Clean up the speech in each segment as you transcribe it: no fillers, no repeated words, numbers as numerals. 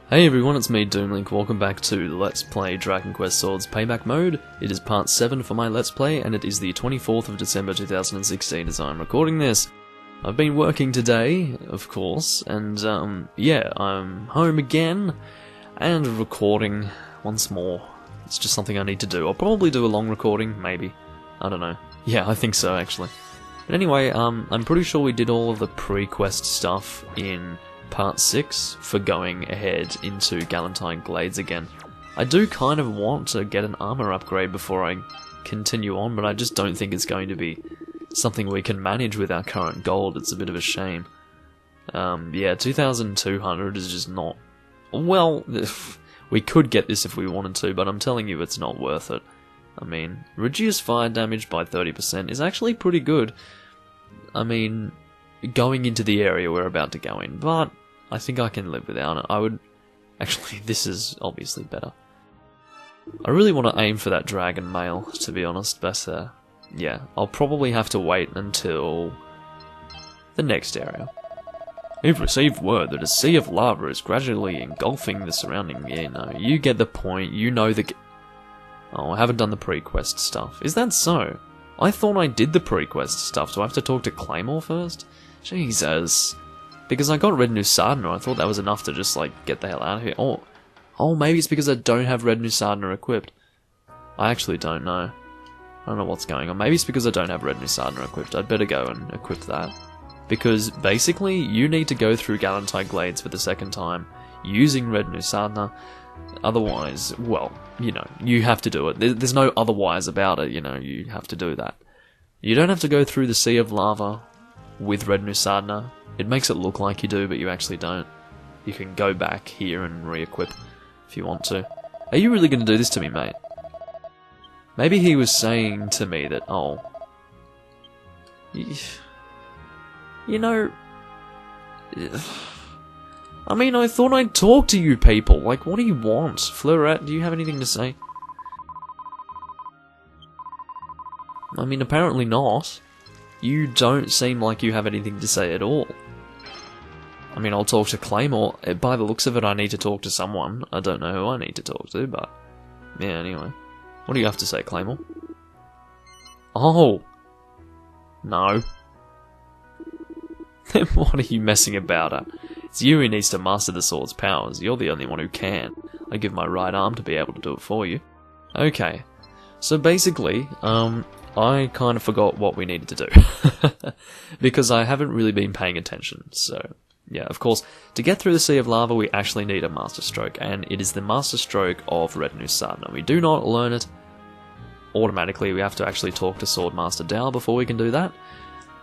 Hey everyone, it's me Doomlink, welcome back to Let's Play Dragon Quest Swords Payback Mode. It is part 7 for my Let's Play, and it is the 24th of December 2016 as I'm recording this. I've been working today, of course, and yeah, I'm home again, and recording once more. It's just something I need to do. I'll probably do a long recording, maybe. I don't know. Yeah, I think so, actually. But anyway, I'm pretty sure we did all of the pre-quest stuff in Part 6 for going ahead into Galentine Glades again. I do kind of want to get an armor upgrade before I continue on, but I just don't think it's going to be something we can manage with our current gold. It's a bit of a shame. Yeah, 2,200 is just not... Well, we could get this if we wanted to, but I'm telling you it's not worth it. I mean, reduce fire damage by 30% is actually pretty good. I mean, going into the area we're about to go in, but I think I can live without it. I would... Actually, this is obviously better. I really want to aim for that dragon mail, to be honest, but yeah, I'll probably have to wait until the next area. We've received word that a sea of lava is gradually engulfing the surrounding... you get the point, you know the... Oh, I haven't done the pre-quest stuff. Is that so? I thought I did the pre-quest stuff. Do I have to talk to Claymore first? Jesus. Because I got Red Nusadna, I thought that was enough to just, like, get the hell out of here. Oh, maybe it's because I don't have Red Nusadna equipped. I actually don't know. I don't know what's going on. Maybe it's because I don't have Red Nusadna equipped. I'd better go and equip that. Because, basically, you need to go through Galentine Glades for the second time using Red Nusadna. Otherwise, well, you know, you have to do it. There's no otherwise about it, you know, you have to do that. You don't have to go through the Sea of Lava with Red Nusadna. It makes it look like you do, but you actually don't. You can go back here and re-equip if you want to. Are you really going to do this to me, mate? Maybe he was saying to me that, oh... You know... I mean, I thought I'd talk to you people. Like, what do you want? Fleurette, do you have anything to say? I mean, apparently not. You don't seem like you have anything to say at all. I mean, I'll talk to Claymore. By the looks of it, I need to talk to someone. I don't know who I need to talk to, but... Yeah, anyway. What do you have to say, Claymore? Oh! No. Then what are you messing about at? It's you who needs to master the sword's powers. You're the only one who can. I give my right arm to be able to do it for you. Okay. So basically, I kind of forgot what we needed to do. Because I haven't really been paying attention, so... Yeah, of course, to get through the Sea of Lava we actually need a Master Stroke, and it is the Master Stroke of Red Nusadna. We do not learn it automatically, we have to actually talk to Swordmaster Dao before we can do that.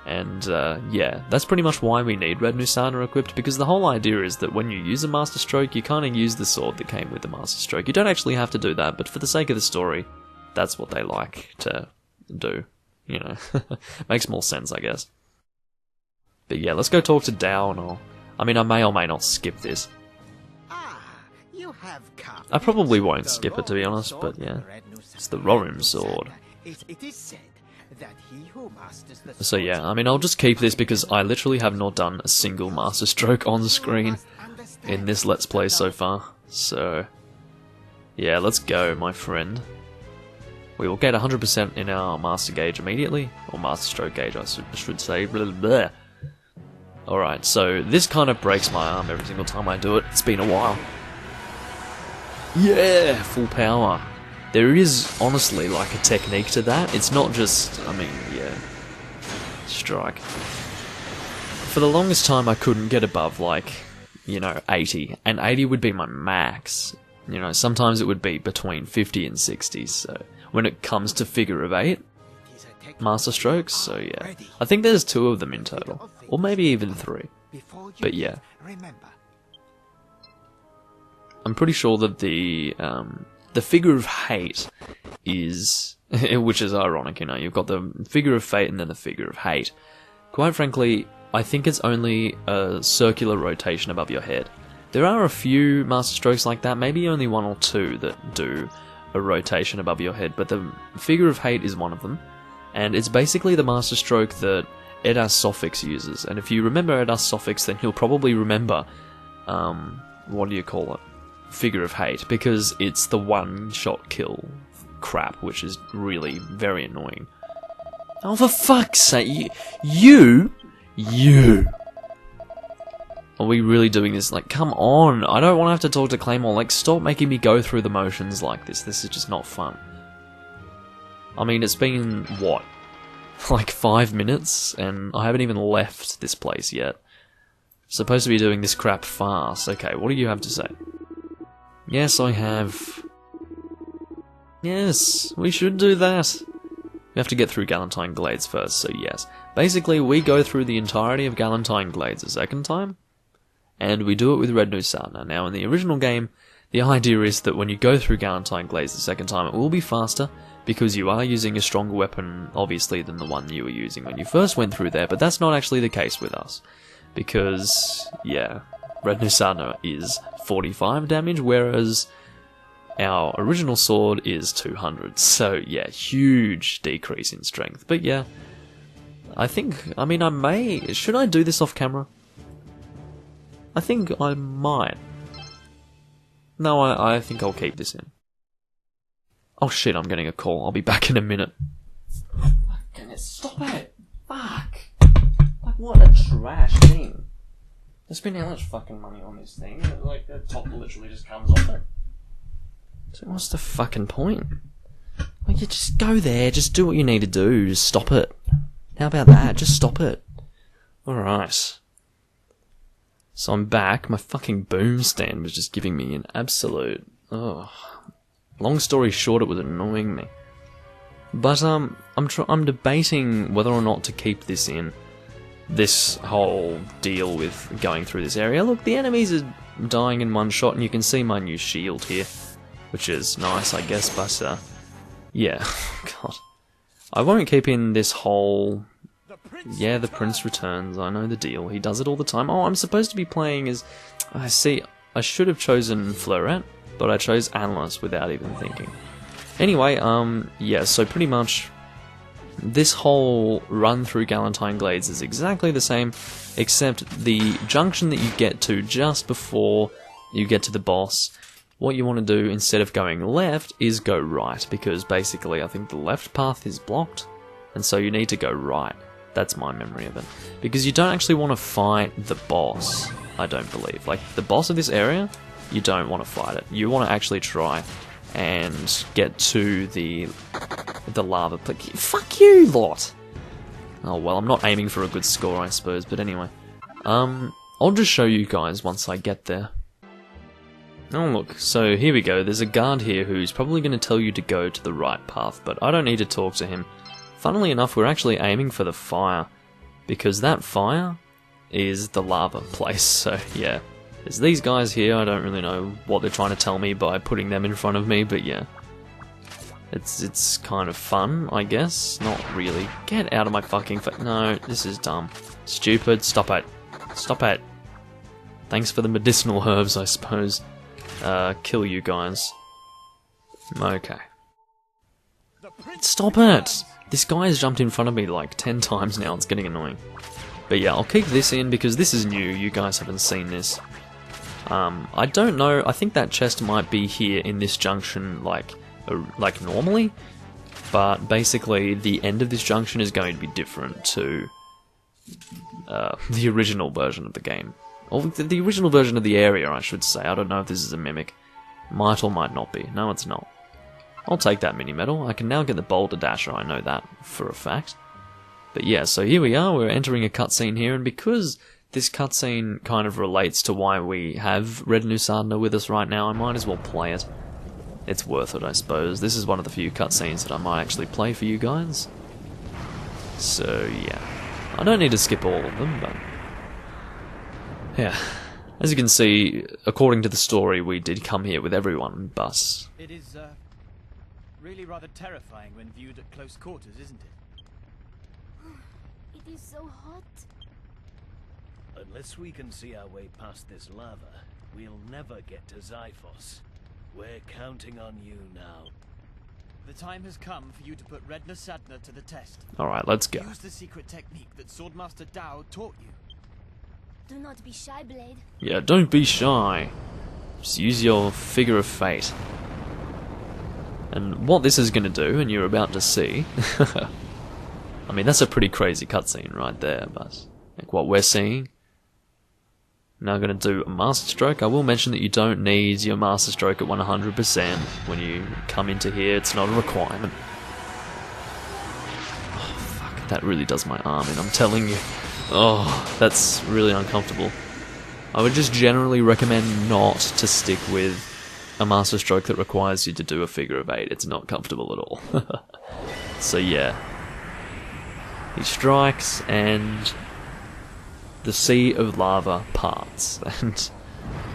And, yeah, that's pretty much why we need Red Nusadna equipped, because the whole idea is that when you use a Master Stroke, you kind of use the sword that came with the Master Stroke. You don't actually have to do that, but for the sake of the story, that's what they like to do, you know. Makes more sense, I guess. But yeah, let's go talk to Dao and I mean, I may or may not skip this. I probably won't skip it, to be honest, but yeah. It's the Rorim sword. So yeah, I mean, I'll just keep this because I literally have not done a single Master Stroke on screen in this Let's Play so far. So, yeah, let's go, my friend. We will get 100% in our Master Gauge immediately, or Master Stroke Gauge, I should say. Blah, blah, blah. Alright, so this kind of breaks my arm every single time I do it. It's been a while. Yeah, full power. There is, honestly, like a technique to that. It's not just, I mean, yeah, strike. For the longest time I couldn't get above, like, you know, 80. And 80 would be my max. You know, sometimes it would be between 50 and 60, so when it comes to figure of 8, Master Strokes, so yeah. I think there's 2 of them in total. Or maybe even 3. But yeah. I'm pretty sure that the figure of hate is... which is ironic, you know. You've got the figure of fate and then the figure of hate. Quite frankly, I think it's only a circular rotation above your head. There are a few Master Strokes like that, maybe only 1 or 2 that do a rotation above your head, but the figure of hate is one of them. And it's basically the Master Stroke that Edas Sophix uses. And if you remember Edas Sophix, then you'll probably remember, what do you call it? figure of hate, because it's the one-shot kill crap, which is really very annoying. Oh, for fuck's sake, you! Are we really doing this? Like, come on, I don't want to have to talk to Claymore, like, stop making me go through the motions like this is just not fun. I mean, it's been, what, like 5 minutes, and I haven't even left this place yet. Supposed to be doing this crap fast. Okay, what do you have to say? Yes, I have. Yes, we should do that. We have to get through Galentine Glades first, so yes. Basically, we go through the entirety of Galentine Glades a second time, and we do it with Red Nusarna. Now, in the original game, the idea is that when you go through Galentine Glades the second time, it will be faster, because you are using a stronger weapon, obviously, than the one you were using when you first went through there, but that's not actually the case with us. Because, yeah, Red Nusarna is 45 damage, whereas our original sword is 200. So, yeah, huge decrease in strength. But yeah, I may... Should I do this off camera? I think I might. No, I think I'll keep this in. Oh shit, I'm getting a call. I'll be back in a minute. Fucking it, stop it! Fuck! Like, what a trash thing. I spent how much fucking money on this thing? Like, the top literally just comes off it. So what's the fucking point? Like, you just go there, just do what you need to do, just stop it. How about that? Just stop it. Alright. So I'm back. My fucking boom stand was just giving me an absolute... Ugh. Long story short, it was annoying me. But I'm debating whether or not to keep this in. This whole deal with going through this area. Look, the enemies are dying in one shot, and you can see my new shield here, which is nice, I guess. But yeah, God, I won't keep in this whole. Yeah, the prince returns. I know the deal. He does it all the time. Oh, I'm supposed to be playing as. I see. I should have chosen Fleuret, but I chose Analyst without even thinking. Anyway, yeah, so pretty much this whole run through Galentine Glades is exactly the same, except the junction that you get to just before you get to the boss, what you want to do instead of going left is go right, because basically I think the left path is blocked, and so you need to go right. That's my memory of it. Because you don't actually want to fight the boss, I don't believe. Like, the boss of this area, you don't want to fight it. You want to actually try and get to the lava. Fuck you, lot! Oh well, I'm not aiming for a good score, I suppose, but anyway. I'll just show you guys once I get there. Oh look, so here we go. There's a guard here who's probably going to tell you to go to the right path, but I don't need to talk to him. Funnily enough, we're actually aiming for the fire, because that fire is the lava place, so yeah. There's these guys here, I don't really know what they're trying to tell me by putting them in front of me, but yeah. It's kind of fun, I guess. Not really. Get out of my fucking face. No, this is dumb. Stupid. Stop it. Stop it. Thanks for the medicinal herbs, I suppose. Kill you guys. Okay. Stop it! This guy has jumped in front of me like 10 times now, it's getting annoying. But yeah, I'll keep this in because this is new, you guys haven't seen this. I don't know, I think that chest might be here in this junction like normally, but basically the end of this junction is going to be different to the original version of the game. Or the original version of the area, I should say. I don't know if this is a mimic. Might or might not be. No, it's not. I'll take that mini medal. I can now get the boulder dasher, I know that for a fact. But yeah, so here we are, we're entering a cutscene here, and because this cutscene kind of relates to why we have Red Nusarna with us right now, I might as well play it. It's worth it, I suppose. This is one of the few cutscenes that I might actually play for you guys. So yeah. I don't need to skip all of them, but... yeah. As you can see, according to the story, we did come here with everyone, but... It is, really rather terrifying when viewed at close quarters, isn't it? It is so hot. Unless we can see our way past this lava, we'll never get to Zyphos. We're counting on you now. The time has come for you to put Red Nusarna to the test. Alright, let's go. Use the secret technique that Swordmaster Dao taught you. Do not be shy, Blade. Yeah, don't be shy. Just use your figure of fate. And what this is going to do, and you're about to see... I mean, that's a pretty crazy cutscene right there, but... like what we're seeing... Now I'm going to do a Master Stroke. I will mention that you don't need your Master Stroke at 100% when you come into here. It's not a requirement. Oh, fuck. That really does my arm in, I'm telling you. Oh, that's really uncomfortable. I would just generally recommend not to stick with a Master Stroke that requires you to do a figure of 8. It's not comfortable at all. So yeah. He strikes and... the sea of lava parts, and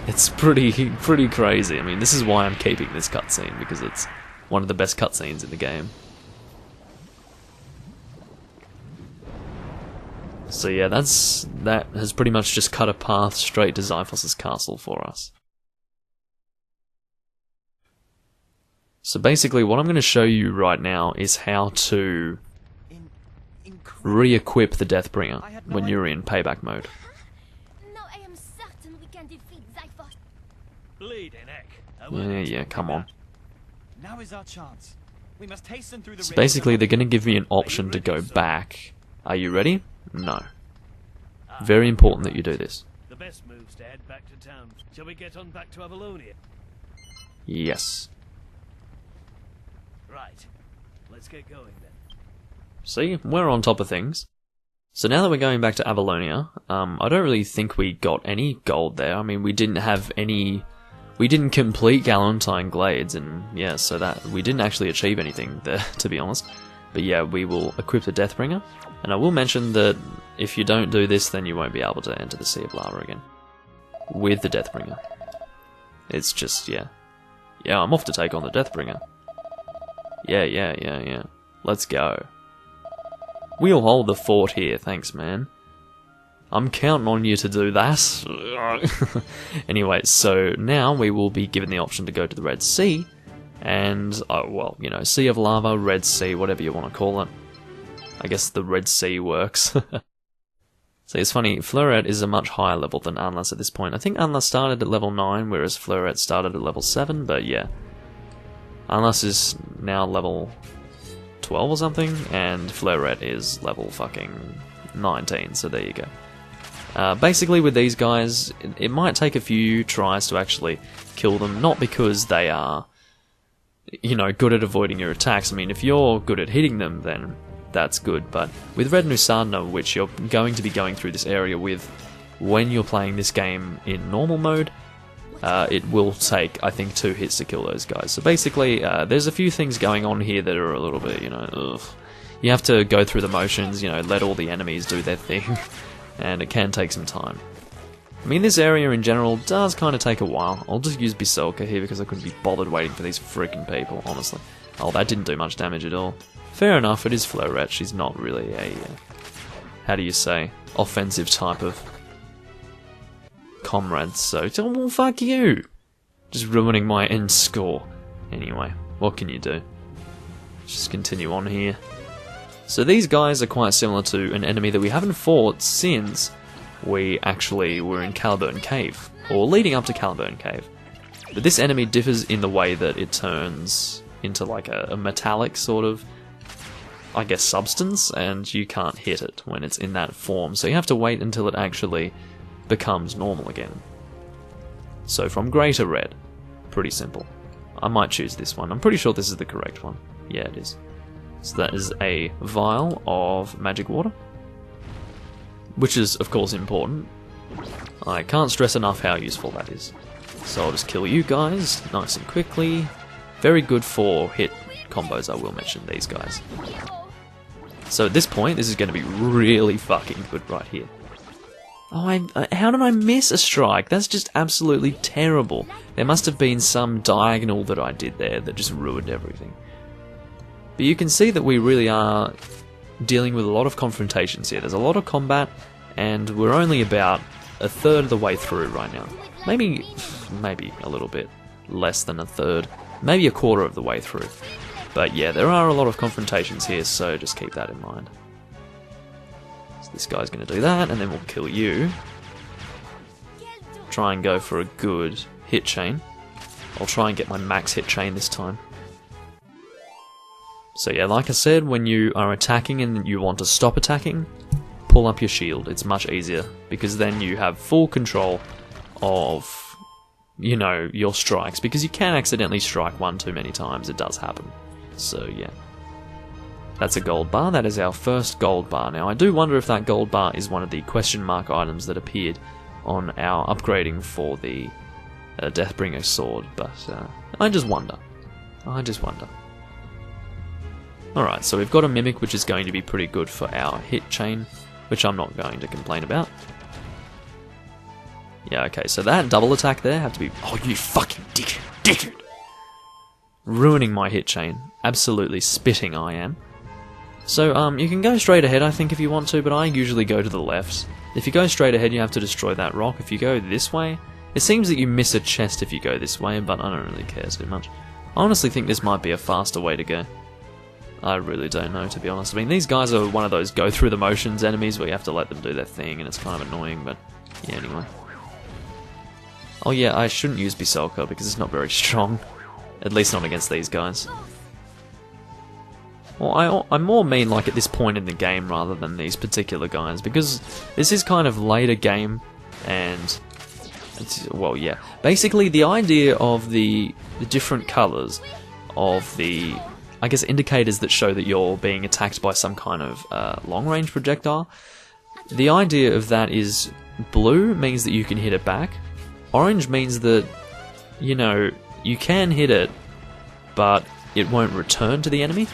it's pretty crazy. I mean, this is why I'm keeping this cutscene, because it's one of the best cutscenes in the game. So yeah, that has pretty much just cut a path straight to Xiphos' castle for us. So basically, what I'm going to show you right now is how to re-equip the Deathbringer when you're in Payback mode. Now I am certain we can defeat Xiphos. Bleeding heck. Yeah, come on. Now is our chance. We must hasten through the So basically, they're going to give me an option to go back. Are you ready? No. Very important that you do this. The best move's to head back to town. Shall we get on back to Avalonia? Yes. Right. Let's get going then. See, we're on top of things. So now that we're going back to Avalonia, I don't really think we got any gold there. I mean, we didn't have any... we didn't complete Galantine Glades, and yeah, so that we didn't actually achieve anything there, to be honest. But yeah, we will equip the Deathbringer, and I will mention that if you don't do this, then you won't be able to enter the Sea of Lava again. With the Deathbringer. It's just, yeah. Yeah, I'm off to take on the Deathbringer. Yeah. Let's go. We'll hold the fort here, thanks man. I'm counting on you to do that. Anyway, so now we will be given the option to go to the Red Sea, and, well, you know, Sea of Lava, Red Sea, whatever you want to call it. I guess the Red Sea works. So it's funny, Fleuret is a much higher level than Anlas at this point. I think Anlas started at level 9, whereas Fleuret started at level 7, but yeah. Anlas is now level 12 or something, and Fleuret is level fucking 19, so there you go. Basically with these guys, it might take a few tries to actually kill them, not because they are, you know, good at avoiding your attacks. I mean, if you're good at hitting them, then that's good, but with Red Nusadna, which you're going to be going through this area with when you're playing this game in normal mode, it will take, I think, 2 hits to kill those guys. So basically, there's a few things going on here that are a little bit, you know, ugh. You have to go through the motions, you know, let all the enemies do their thing, and it can take some time. I mean, this area in general does kind of take a while. I'll just use Biselka here because I couldn't be bothered waiting for these freaking people, honestly. Oh, that didn't do much damage at all. Fair enough, it is Fleuret. She's not really a, how do you say, offensive type of comrade, so, well, fuck you! Just ruining my end score. Anyway, what can you do? Just continue on here. So these guys are quite similar to an enemy that we haven't fought since we actually were in Caliburn Cave, or leading up to Caliburn Cave. But this enemy differs in the way that it turns into like a metallic sort of, I guess, substance, and you can't hit it when it's in that form, so you have to wait until it actually becomes normal again. So from grey to red, pretty simple. I might choose this one. I'm pretty sure this is the correct one. Yeah, it is. So that is a vial of magic water, which is, of course, important. I can't stress enough how useful that is. So I'll just kill you guys nice and quickly. Very good for hit combos, I will mention these guys. So at this point, this is going to be really fucking good right here. Oh, how did I miss a strike? That's just absolutely terrible. There must have been some diagonal that I did there that just ruined everything. But you can see that we really are dealing with a lot of confrontations here. There's a lot of combat, and we're only about a third of the way through right now. Maybe a little bit less than a third. Maybe a quarter of the way through. But yeah, there are a lot of confrontations here, so just keep that in mind. So this guy's going to do that, and then we'll kill you. Try and go for a good hit chain. I'll try and get my max hit chain this time. So yeah, like I said, when you are attacking and you want to stop attacking, pull up your shield. It's much easier, because then you have full control of, you know, your strikes, because you can accidentally strike one too many times. It does happen. So yeah. That's a gold bar. That is our first gold bar. Now, I do wonder if that gold bar is one of the question mark items that appeared on our upgrading for the Deathbringer sword, but I just wonder. Alright, so we've got a Mimic, which is going to be pretty good for our hit chain, which I'm not going to complain about. Yeah, okay, so that double attack there have to be... Oh, you fucking dickhead! Ruining my hit chain. Absolutely spitting I am. So, you can go straight ahead, I think, if you want to, but I usually go to the left. If you go straight ahead, you have to destroy that rock. If you go this way, it seems that you miss a chest if you go this way, but I don't really care too much. I honestly think this might be a faster way to go. I really don't know, to be honest. I mean, these guys are one of those go-through-the-motions enemies where you have to let them do their thing, and it's kind of annoying, but yeah, anyway. Oh yeah, I shouldn't use Biselka because it's not very strong. At least not against these guys. Well, I more mean like at this point in the game rather than these particular guys, because this is kind of later game, and it's, well, yeah. Basically, the idea of the different colours of the, I guess, indicators that show that you're being attacked by some kind of long-range projectile, the idea of that is blue means that you can hit it back, orange means that, you know, you can hit it, but it won't return to the enemy.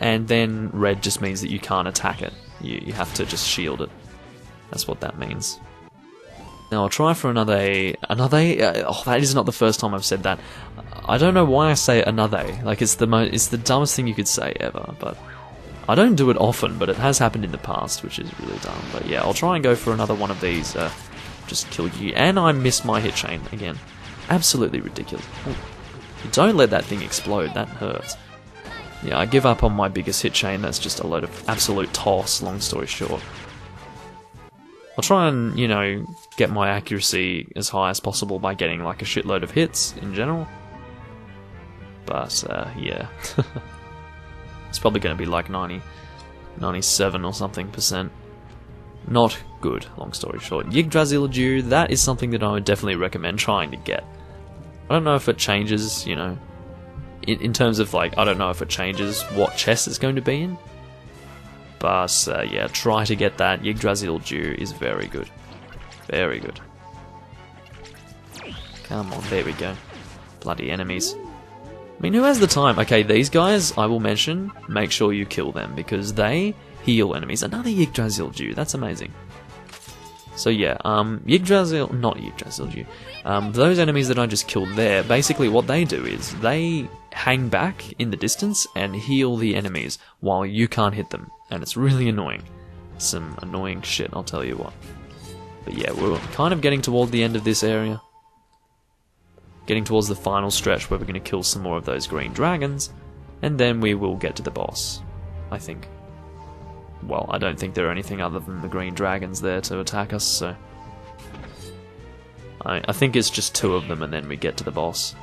And then red just means that you can't attack it. You have to just shield it. That's what that means. Now I'll try for another A. Oh, that is not the first time I've said that. I don't know why I say another A. Like, it's the dumbest thing you could say ever. But I don't do it often, but it has happened in the past, which is really dumb. But yeah, I'll try and go for another one of these. Just kill you. And I missed my hit chain again. Absolutely ridiculous. Ooh. Don't let that thing explode. That hurts. Yeah, I give up on my biggest hit chain. That's just a load of absolute toss, long story short. I'll try and, you know, get my accuracy as high as possible by getting like a shitload of hits in general. But, yeah. It's probably going to be like 90, 97 or something %. Not good, long story short. Yggdrasil, that is something that I would definitely recommend trying to get. I don't know if it changes, you know, in terms of, like, I don't know if it changes what chest it's going to be in. But, yeah, try to get that. Yggdrasil is very good. Very good. Come on, there we go. Bloody enemies. I mean, who has the time? Okay, these guys, I will mention, make sure you kill them, because they heal enemies. Another Yggdrasil, that's amazing. So yeah, Yggdrasil, not Yggdrasil, those enemies that I just killed there, basically what they do is, they hang back in the distance and heal the enemies while you can't hit them. And it's really annoying. Some annoying shit, I'll tell you what. But yeah, we're kind of getting toward the end of this area. Getting towards the final stretch where we're going to kill some more of those green dragons, and then we will get to the boss, I think. Well, I don't think there are anything other than the green dragons there to attack us, so... I think it's just 2 of them and then we get to the boss.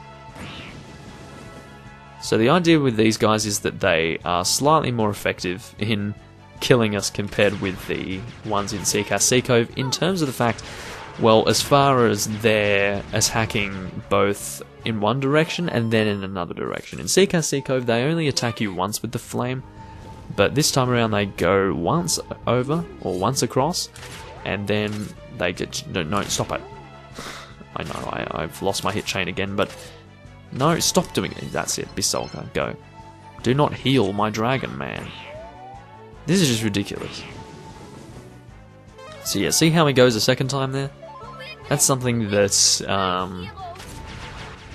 So the idea with these guys is that they are slightly more effective in killing us compared with the ones in Sea Cove in terms of the fact, well, as far as they're attacking both in one direction and then in another direction. In Sea Cove, they only attack you once with the flame, but this time around they go once over, or once across, and then they get... No, stop it. I know, I've lost my hit chain again, but... No, stop doing it. That's it, Bisolka, go. Do not heal my dragon, man. This is just ridiculous. So yeah, see how he goes a second time there? That's something that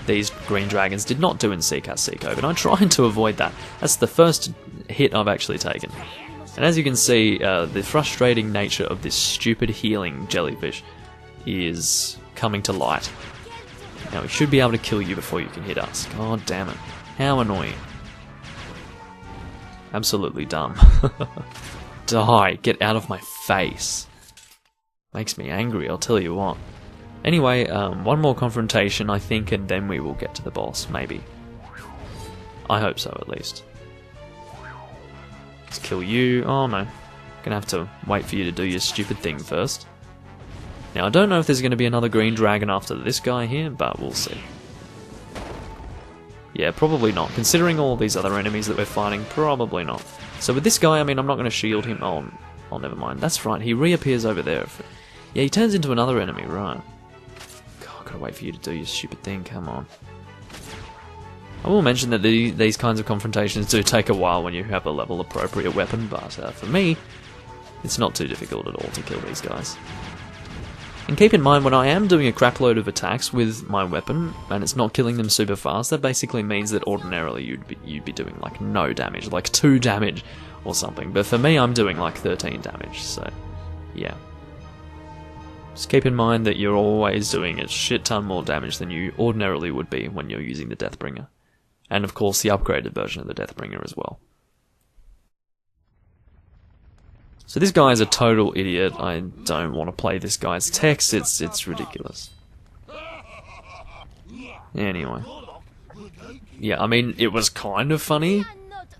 these green dragons did not do in Sea Cove, and I'm trying to avoid that. That's the first hit I've actually taken. And as you can see, the frustrating nature of this stupid healing jellyfish is coming to light. Now, we should be able to kill you before you can hit us. God damn it. How annoying. Absolutely dumb. Die. Get out of my face. Makes me angry, I'll tell you what. Anyway, one more confrontation, I think, and then we will get to the boss, maybe. I hope so, at least. Let's kill you. Oh no. Gonna have to wait for you to do your stupid thing first. Now, I don't know if there's going to be another green dragon after this guy here, but we'll see. Yeah, probably not. Considering all these other enemies that we're fighting, probably not. So with this guy, I mean, I'm not going to shield him. Oh, never mind. That's right, he reappears over there. Yeah, he turns into another enemy, right. God, I gotta wait for you to do your stupid thing, come on. I will mention that these kinds of confrontations do take a while when you have a level appropriate weapon, but for me, it's not too difficult at all to kill these guys. And keep in mind, when I am doing a crapload of attacks with my weapon, and it's not killing them super fast, that basically means that ordinarily you'd be doing like no damage, like 2 damage or something. But for me, I'm doing like 13 damage, so yeah. Just keep in mind that you're always doing a shit ton more damage than you ordinarily would be when you're using the Deathbringer. And of course the upgraded version of the Deathbringer as well. So this guy is a total idiot. I don't want to play this guy's text. It's ridiculous. Anyway. Yeah, I mean, it was kind of funny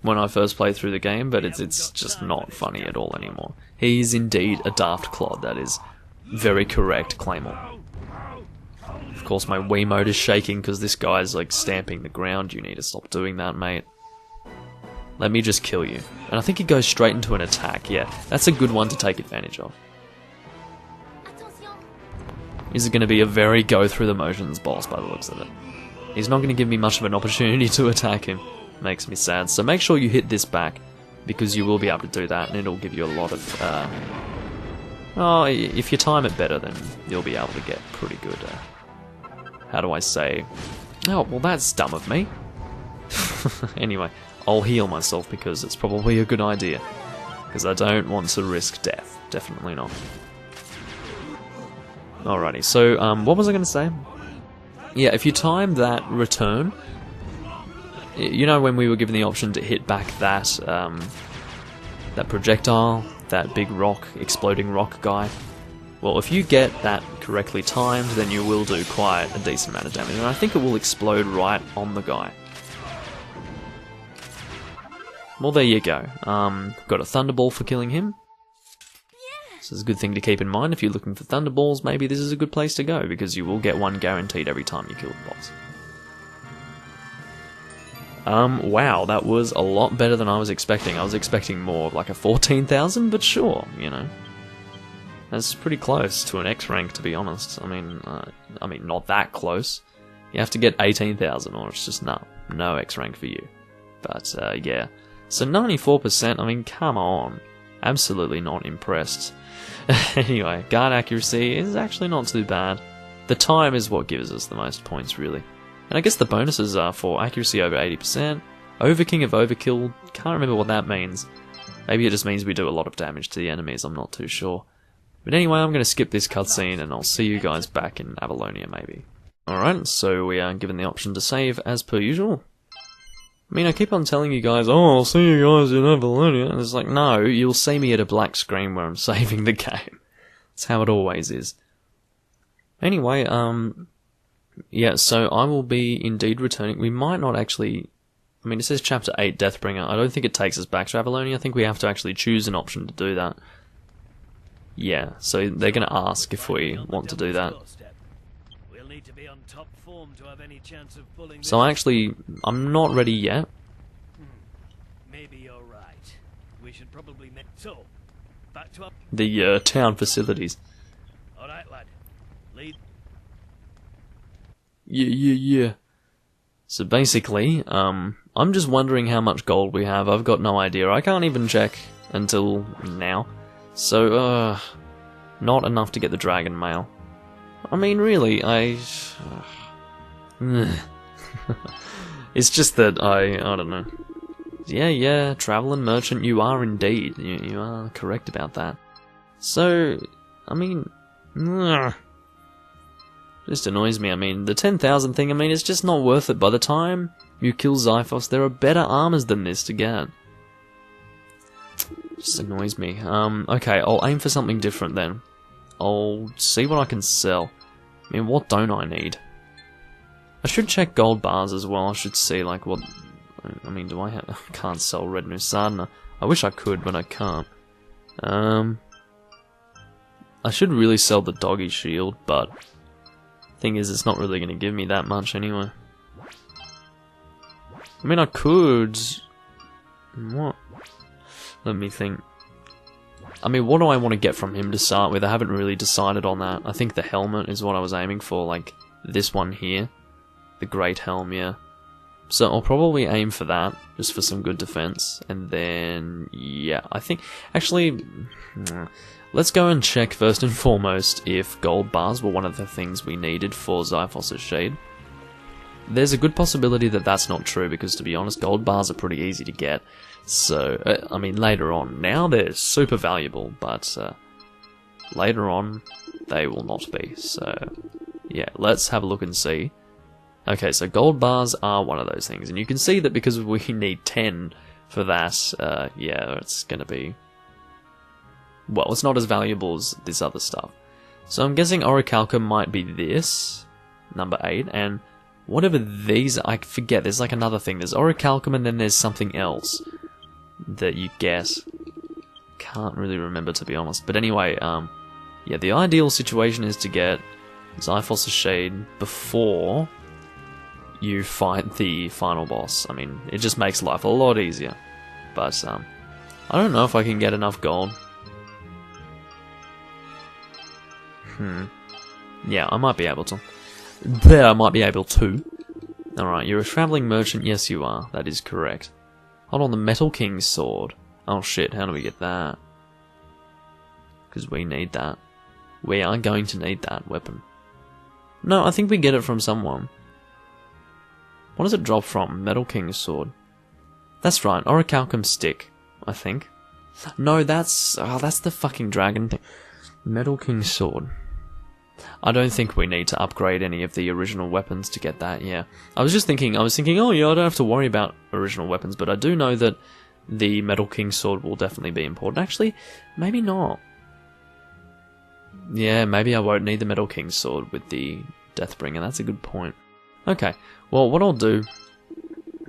when I first played through the game, but it's just not funny at all anymore. He's indeed a daft clod, that is very correct, Claymore. Of course, my Wiimote is shaking because this guy's like stamping the ground. You need to stop doing that, mate. Let me just kill you. And I think he goes straight into an attack, yeah. That's a good one to take advantage of. This is going to be a very go-through-the-motions boss by the looks of it. He's not going to give me much of an opportunity to attack him. Makes me sad. So make sure you hit this back, because you will be able to do that, and it'll give you a lot of... oh, if you time it better, then you'll be able to get pretty good... how do I say... Oh, well that's dumb of me. Anyway... I'll heal myself because it's probably a good idea. Because I don't want to risk death. Definitely not. Alrighty, so what was I going to say? Yeah, if you time that return, you know when we were given the option to hit back that that projectile, that big rock, exploding rock guy? Well, if you get that correctly timed, then you will do quite a decent amount of damage. And I think it will explode right on the guy. Well, there you go. Got a Thunderball for killing him. This is a good thing to keep in mind. If you're looking for Thunderballs, maybe this is a good place to go, because you will get one guaranteed every time you kill the boss. Wow, that was a lot better than I was expecting. I was expecting more of like a 14,000, but sure, you know. That's pretty close to an X rank, to be honest. I mean, not that close. You have to get 18,000, or it's just no X rank for you. But, yeah. So 94%, I mean, come on. Absolutely not impressed. Anyway, guard accuracy is actually not too bad. The time is what gives us the most points, really. And I guess the bonuses are for accuracy over 80%, Overking of Overkill, can't remember what that means. Maybe it just means we do a lot of damage to the enemies, I'm not too sure. But anyway, I'm going to skip this cutscene and I'll see you guys back in Avalonia, maybe. Alright, so we are given the option to save as per usual. I mean, I keep on telling you guys, oh, I'll see you guys in Avalonia, and it's like, no, you'll see me at a black screen where I'm saving the game. That's how it always is. Anyway, yeah, so I will be indeed returning. We might not actually... I mean, it says Chapter 8, Deathbringer. I don't think it takes us back to Avalonia. I think we have to actually choose an option to do that. Yeah, so they're going to ask if we want to do that. So actually, I'm not ready yet. Maybe you're right. We should probably make back to the town facilities. All right, lad. Lead. Yeah. So basically, I'm just wondering how much gold we have. I've got no idea. I can't even check until now. So, not enough to get the dragon mail. I mean, really, it's just that I don't know. Yeah, traveling merchant, you are indeed. You are correct about that. So, I mean, just annoys me. I mean, the 10,000 thing, I mean, it's just not worth it. By the time you kill Xiphos, there are better armors than this to get. Just annoys me. Okay, I'll aim for something different then. I'll see what I can sell. I mean, what don't I need? I should check gold bars as well. I should see, like, what... I mean, do I have... I can't sell Red Nusadna. I wish I could, but I can't. I should really sell the doggy shield, but... thing is, it's not really going to give me that much anyway. I mean, I could... What? Let me think. I mean, what do I want to get from him to start with? I haven't really decided on that. I think the helmet is what I was aiming for, like this one here. The Great Helm, yeah. So I'll probably aim for that, just for some good defense. And then, yeah, I think... Actually, let's go and check first and foremost if gold bars were one of the things we needed for Xiphos' Shade. There's a good possibility that that's not true, because to be honest, gold bars are pretty easy to get. So, I mean, later on. Now they're super valuable, but later on, they will not be. So, yeah, let's have a look and see. Okay, so gold bars are one of those things, and you can see that because we need 10 for that, yeah, it's going to be... Well, it's not as valuable as this other stuff. So I'm guessing Orichalcum might be this, number 8, and whatever these... I forget, there's like another thing. There's Orichalcum, and then there's something else that you get. Can't really remember, to be honest. But anyway, yeah, the ideal situation is to get Xiphos' Shade before you fight the final boss. I mean, it just makes life a lot easier. But, I don't know if I can get enough gold. Yeah, I might be able to. There, I might be able to. Alright, you're a travelling merchant. Yes, you are. That is correct. Hold on, the Metal King's sword. Oh shit, how do we get that? Because we need that. We are going to need that weapon. No, I think we get it from someone. What does it drop from? Metal King's sword. That's right, Orichalcum stick, I think. No, that's the fucking dragon thing. Metal King's sword. I don't think we need to upgrade any of the original weapons to get that, yeah. I was thinking, oh yeah, I don't have to worry about original weapons, but I do know that the Metal King sword will definitely be important. Actually, maybe not. Yeah, maybe I won't need the Metal King sword with the Deathbringer, that's a good point. Okay, well, what I'll do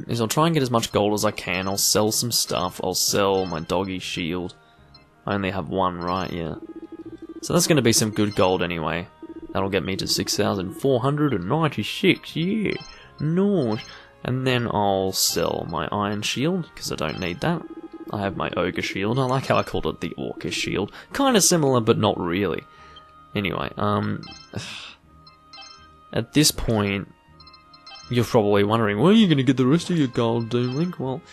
is I'll try and get as much gold as I can. I'll sell some stuff. I'll sell my doggy shield. I only have one, right? Yeah. So that's going to be some good gold anyway. That'll get me to 6,496, yeah. Nice. And then I'll sell my iron shield, because I don't need that. I have my ogre shield. I like how I called it the orcish shield. Kind of similar, but not really. Anyway, at this point, you're probably wondering, where are you going to get the rest of your gold, Doom Link? Well,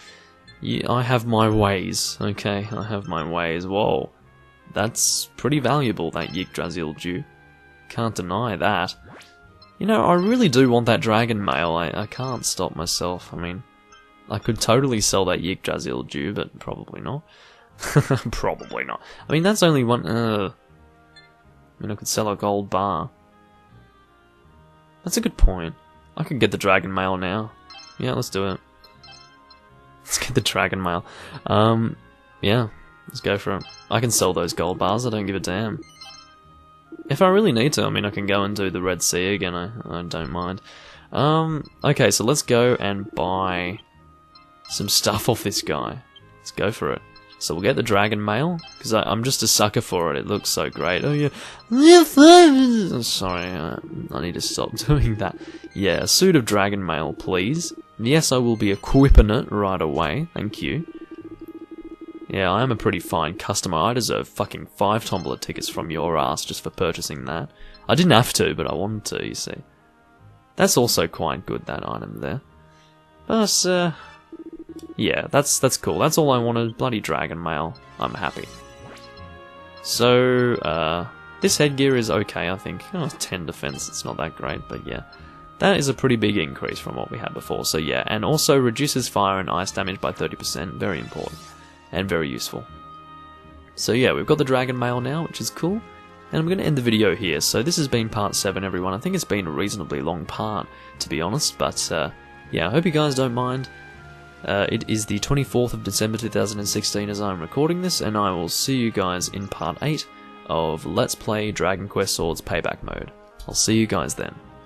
yeah, I have my ways, okay? I have my ways. Whoa. That's pretty valuable, that Yggdrasil Dew. Can't deny that. You know, I really do want that dragon mail. I can't stop myself. I mean, I could totally sell that Yggdrasil Dew, but probably not. Probably not. I mean, that's only one... I mean, I could sell a gold bar. That's a good point. I could get the dragon mail now. Yeah, let's do it. Let's get the dragon mail. Yeah, let's go for it. I can sell those gold bars, I don't give a damn. If I really need to, I mean, I can go and do the Red Sea again, I don't mind. Okay, so let's go and buy some stuff off this guy. Let's go for it. So we'll get the dragon mail, because I'm just a sucker for it. It looks so great. Oh yeah. Sorry, I need to stop doing that. Yeah, a suit of dragon mail, please. Yes, I will be equipping it right away. Thank you. Yeah, I am a pretty fine customer. I deserve fucking 5 Tombola tickets from your ass just for purchasing that. I didn't have to, but I wanted to, you see. That's also quite good, that item there. But, yeah, that's cool. That's all I wanted. Bloody dragon mail. I'm happy. So, this headgear is okay, I think. Oh, 10 defense. It's not that great, but yeah. That is a pretty big increase from what we had before. So yeah, and also reduces fire and ice damage by 30%. Very important. And very useful. So yeah, we've got the dragon mail now, which is cool. And I'm going to end the video here. So this has been part 7, everyone. I think it's been a reasonably long part, to be honest. But yeah, I hope you guys don't mind. It is the 24th of December 2016 as I'm recording this, and I will see you guys in part 8 of Let's Play Dragon Quest Swords Payback Mode. I'll see you guys then.